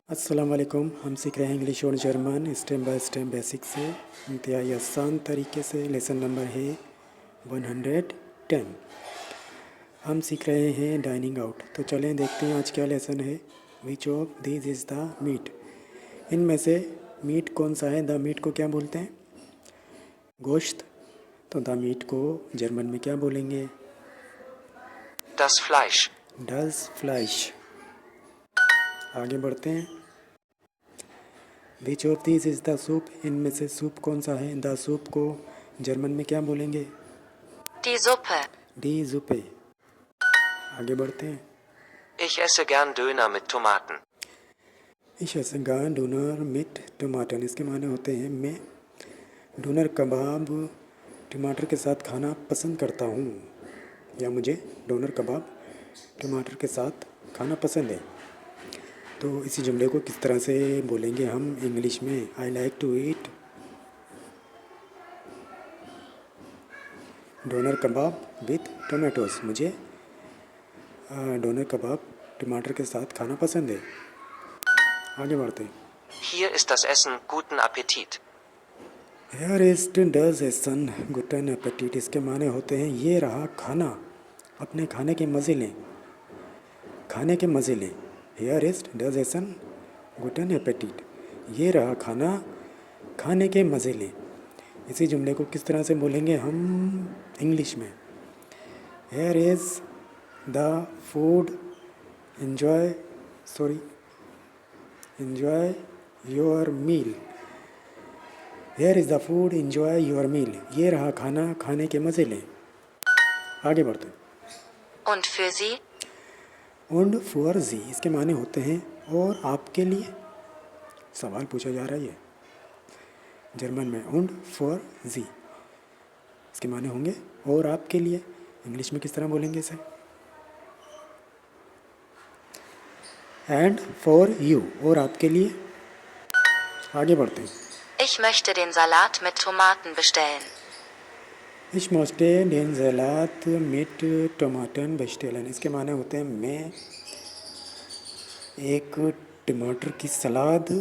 अस्सलाम वालेकुम। हम सीख रहे हैं इंग्लिश और German step by step basic से इंतहाई आसान तरीके से। लेसन नंबर है 110। हम सीख रहे हैं डाइनिंग आउट। तो चलें देखते हैं आज क्या लेसन है। Which of this is the meat. इनमें से मीट कौन सा है? द मीट को क्या बोलते हैं? गोश्त। तो द मीट को जर्मन में क्या बोलेंगे? Das Fleisch. डस फ्लैश। आगे बढ़ते हैं। विच of this is the soup. इनमें से सूप कौन सा है? द सूप को जर्मन में क्या बोलेंगे? Die Suppe. डी जुपे। आगे बढ़ते हैं। Ich esse gern Döner mit Tomaten. Ich esse gern donor मिट टमाटर। इसके माने होते हैं मैं डोनर कबाब टमाटर के साथ खाना पसंद करता हूँ, या मुझे डोनर कबाब टमाटर के साथ खाना पसंद है। तो इसी जुमले को किस तरह से बोलेंगे हम इंग्लिश में? I like to eat doner kebab with tomatoes. मुझे डोनर कबाब टमाटर के साथ खाना पसंद है। आगे बढ़ते हैं। Hier ist das Essen. Guten Appetit. हेयर इस्ट डज एसन गुटन एपेटिट। इसके माने होते हैं ये रहा खाना, अपने खाने के मज़े लें, खाने के मज़े लें। हेयर इस्ट डज एसन गुटन एपेटिट। ये रहा खाना, खाने के मज़े लें। इसी जुमले को किस तरह से बोलेंगे हम इंग्लिश में? Here is the food enjoy enjoy your meal. Here is the food enjoy your meal. ये रहा खाना, खाने के मज़े लें। आगे बढ़ते हैं। Und für Sie? Und für Sie इसके माने होते हैं और आपके लिए। सवाल पूछा जा रहा है ये जर्मन में। Und für Sie इसके माने होंगे और आपके लिए। इंग्लिश में किस तरह बोलेंगे इसे? And for you और आपके लिए। आगे बढ़ते हैं। Ich möchte den Salat mit Tomaten bestellen. Ich möchte den Salat mit Tomaten bestellen। इसके माने होते हैं मैं एक टमाटर की सलाद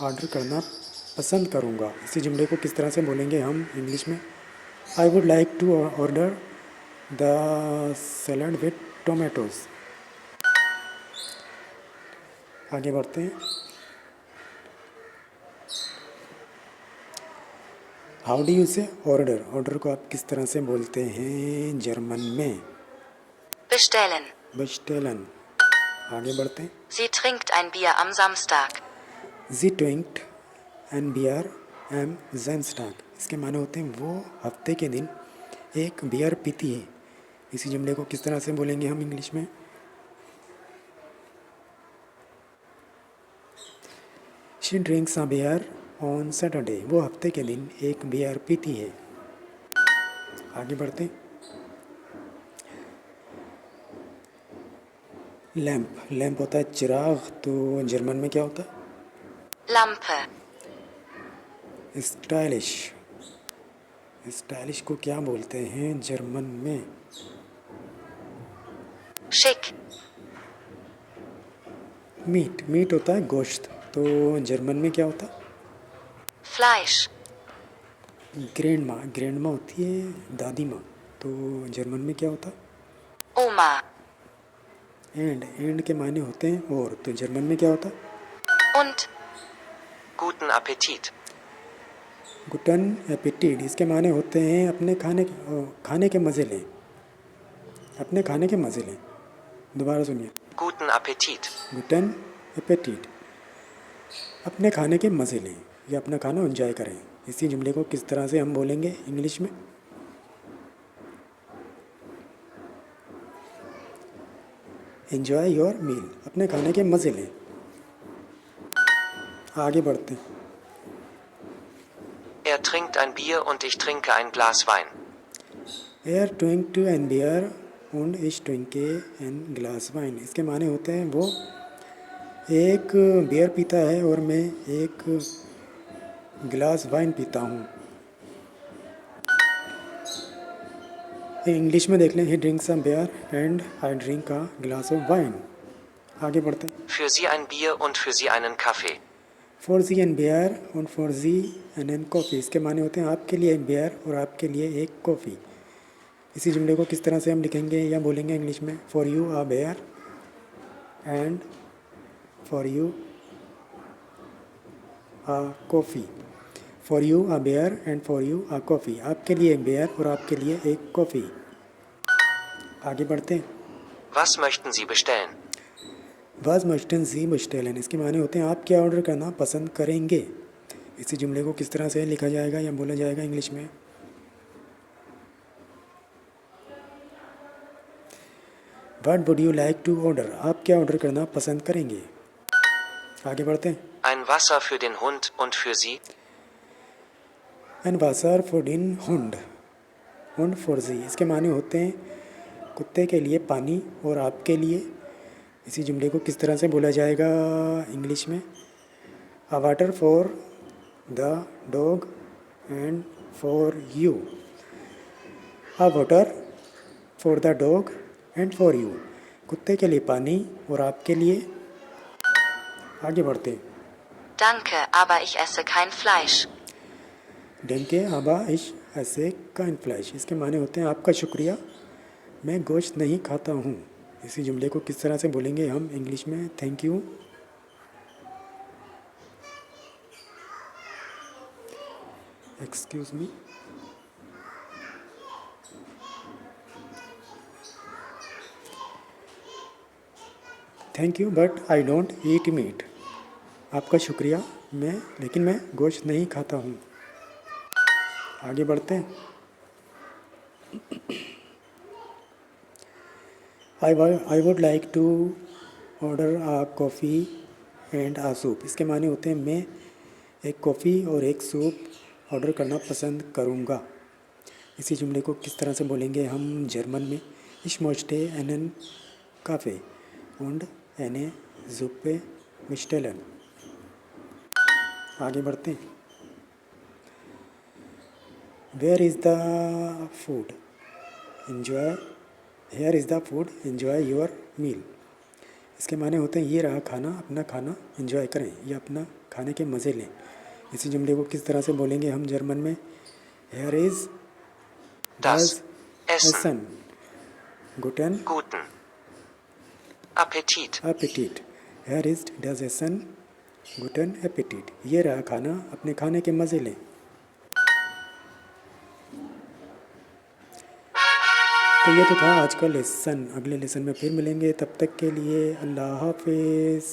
ऑर्डर करना पसंद करूँगा। इसी जुमले को किस तरह से बोलेंगे हम इंग्लिश में? I would like to order the salad with tomatoes. आगे बढ़ते हैं। How do you say order. Order को आप किस तरह से बोलते हैं जर्मन में? Bestellen. बेस्टेलन। आगे बढ़ते हैं। Sie trinkt ein Bier am Samstag. जी ट्विंक्ट एंड बियर एम जैमस्टाग। इसके माने होते हैं वो हफ्ते के दिन एक बियर पीती है। इसी जुमले को किस तरह से बोलेंगे हम इंग्लिश में? She drinks a beer on Saturday. वो हफ्ते के दिन एक बियर पीती है। आगे बढ़ते हैं। लैंप। लैंप होता है चिराग, तो जर्मन में क्या होता Lampe. है? स्टाइलिश। स्टाइलिश को क्या बोलते हैं जर्मन में? Schick. मीट। मीट होता है गोश्त, तो जर्मन में क्या होता है? Fleisch. ग्रैंड माँ। ग्रैंड माँ होती है दादी माँ, तो जर्मन में क्या होता है? Oma. एंड। एंड के माने होते हैं और, तो जर्मन में क्या होता है? Und? Guten Appetit. गुटन एपिटिड। इसके माने होते हैं अपने खाने के मज़े लें, अपने खाने के मज़े लें। दोबारा सुनिए। Guten Appetit. गुटन एपेटिड। अपने खाने के मज़े लें या अपना खाना एंजॉय करें। इसी जुमले को किस तरह से हम बोलेंगे इंग्लिश में? Enjoy your meal. अपने खाने के मज़े लें। आगे बढ़ते हैं। Er trinkt ein Bier und ich trinke ein Glas Wein. एयर ट्विंक टू एन बियर und ich trinke ein Glas Wein। इसके माने होते हैं वो एक बियर पीता है और मैं एक गिलास वाइन पीता हूँ। इंग्लिश में देख लें। He drinks a beer and I drink a glass of wine. आगे बढ़ते हैं। Für Sie ein Bier und für Sie einen Kaffee. फॉर जी एन बियर और फॉर जी एन कॉफ़ी, इसके माने होते हैं आपके लिए एक बियर और आपके लिए एक कॉफ़ी। इसी जुमले को किस तरह से हम लिखेंगे या बोलेंगे इंग्लिश में? For you a beer and for you a coffee. For you a beer and for you a coffee, आपके लिए एक बियर और आपके लिए एक कॉफ़ी। आगे बढ़ते हैं। Was möchten Sie bestellen? वाज मस्टन जी मस्टेलन, इसके माने होते हैं आप क्या ऑर्डर करना पसंद करेंगे। इसी जुमले को किस तरह से लिखा जाएगा या बोला जाएगा इंग्लिश में? What would you like to order, आप क्या ऑर्डर करना पसंद करेंगे। आगे बढ़ते हैं। Ein Wasser für den Hund und für Sie? एन वासर फॉर इन हुंड, हुंड फॉर जी, इसके माने होते हैं कुत्ते के लिए पानी और आपके लिए। इसी जुमले को किस तरह से बोला जाएगा इंग्लिश में? अ water for the dog and for you. A water for the dog and for you, कुत्ते के लिए पानी और आपके लिए। आगे बढ़ते हैं। Danke, aber ich esse kein Fleisch. डेंके आबा इश ऐसे काइन फ्लैश, इसके माने होते हैं आपका शुक्रिया, मैं गोश्त नहीं खाता हूँ। इसी जुमले को किस तरह से बोलेंगे हम इंग्लिश में? Thank you, excuse me, thank you but I don't eat meat, आपका शुक्रिया लेकिन मैं गोश्त नहीं खाता हूँ। आगे बढ़ते हैं। I would like to order a coffee and a soup, इसके माने होते हैं मैं एक कॉफ़ी और एक सूप ऑर्डर करना पसंद करूँगा। इसी जुमले को किस तरह से बोलेंगे हम जर्मन में? इश मोस्टे एन काफ़े und eine Suppe bestellen। आगे बढ़ते हैं। Where is the food enjoy, here is the food enjoy your meal, इसके माने होते हैं ये रहा खाना, अपना खाना एंजॉय करें या अपना खाने के मज़े लें। इसी जुमले को किस तरह से बोलेंगे हम जर्मन में? हेयर इज़ Das डज Essen. एसन गुटन Guten Appetit. एपेटिट, हेयर इज़ डज एसन गुटन एपेटिट, ये रहा खाना, अपने खाने के मज़े लें। तो ये तो था आज का लेसन। अगले लेसन में फिर मिलेंगे, तब तक के लिए अल्लाह हाफिज़।